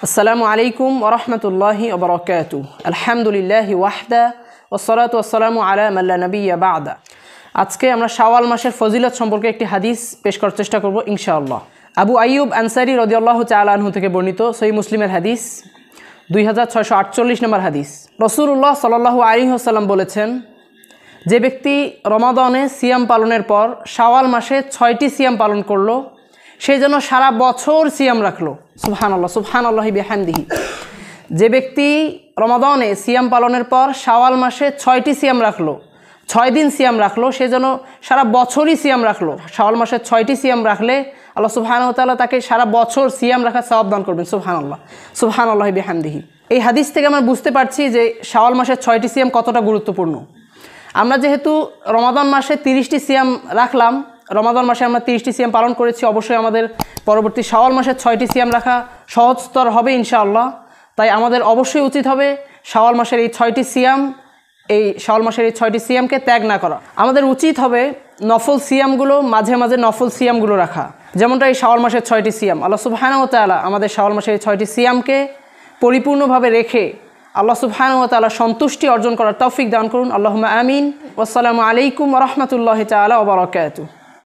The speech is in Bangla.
আসসালামু আলাইকুম ওয়া রাহমাতুল্লাহি ওয়া বারাকাতুহু। আলহামদুলিল্লাহি ওয়াহদা ওয়াসসালাতু ওয়াসসালামু আলা মান লা নাবিয়্যা বা'দা। আজকে আমরা শাওয়াল মাসের ফজিলত সম্পর্কে একটি হাদিস পেশ করার চেষ্টা করব ইনশাআল্লাহ। আবু আইয়ুব আনসারী রাদিয়াল্লাহু তাআলা আনহু থেকে বর্ণিত সহিহ মুসলিমের হাদিস 2648 নম্বর হাদিস। রাসূলুল্লাহ সাল্লাল্লাহু আলাইহি ওয়াসাল্লাম বলেছেন, যে ব্যক্তি রমাদানে সিয়াম পালনের পর শাওয়াল মাসে 6টি সিয়াম পালন করলো, সে যেন সারা বছর সিয়াম রাখলো। সুবহানাল্লাহ সুবহানাল্লাহি বিহামদিহি। যে ব্যক্তি রমাদানে সিয়াম পালনের পর শাওয়াল মাসে 6টি সিয়াম রাখলো, 6 দিন সিয়াম রাখলো, সে যেন সারা বছরই সিয়াম রাখলো। শাওয়াল মাসে 6টি সিয়াম রাখলে আল্লাহ সুবহানাহু ওয়া তাআলা তাকে সারা বছর সিয়াম রাখার সওয়াব দান করবেন। সুবহানাল্লাহ সুবহানাল্লাহি বিহামদিহি। এই হাদিস থেকে আমরা বুঝতে পারছি যে শাওয়াল মাসের 6টি সিয়াম কতটা গুরুত্বপূর্ণ। আমরা যেহেতু রমাদান মাসে 30টি সিয়াম রাখলাম, রমাদান মাসে আমরা 30টি সিয়াম পালন করেছি, অবশ্যই আমাদের পরবর্তী শাওয়াল মাসের 6টি সিয়াম রাখা সহজতর হবে ইনশাআল্লাহ। তাই আমাদের অবশ্যই উচিত হবে শাওয়াল মাসের এই 6টি সিয়ামকে ত্যাগ না করা। আমাদের উচিত হবে নফল সিয়ামগুলো মাঝে মাঝে নফল সিয়ামগুলো রাখা, যেমনটা এই শাওয়াল মাসের 6টি সিয়াম। আল্লাহ সুবহানাহু ওয়া তাআলা আমাদের শাওয়াল মাসের এই 6টি সিয়ামকে পরিপূর্ণভাবে রেখে আল্লাহ সুবহানাহু ওয়া তাআলা সন্তুষ্টি অর্জন করার তৌফিক দান করুন। আল্লাহুম্মা আমিন। ওয়াসসালামু আলাইকুম ওয়া রাহমাতুল্লাহি তাআলা ওয়া বারাকাতুহু।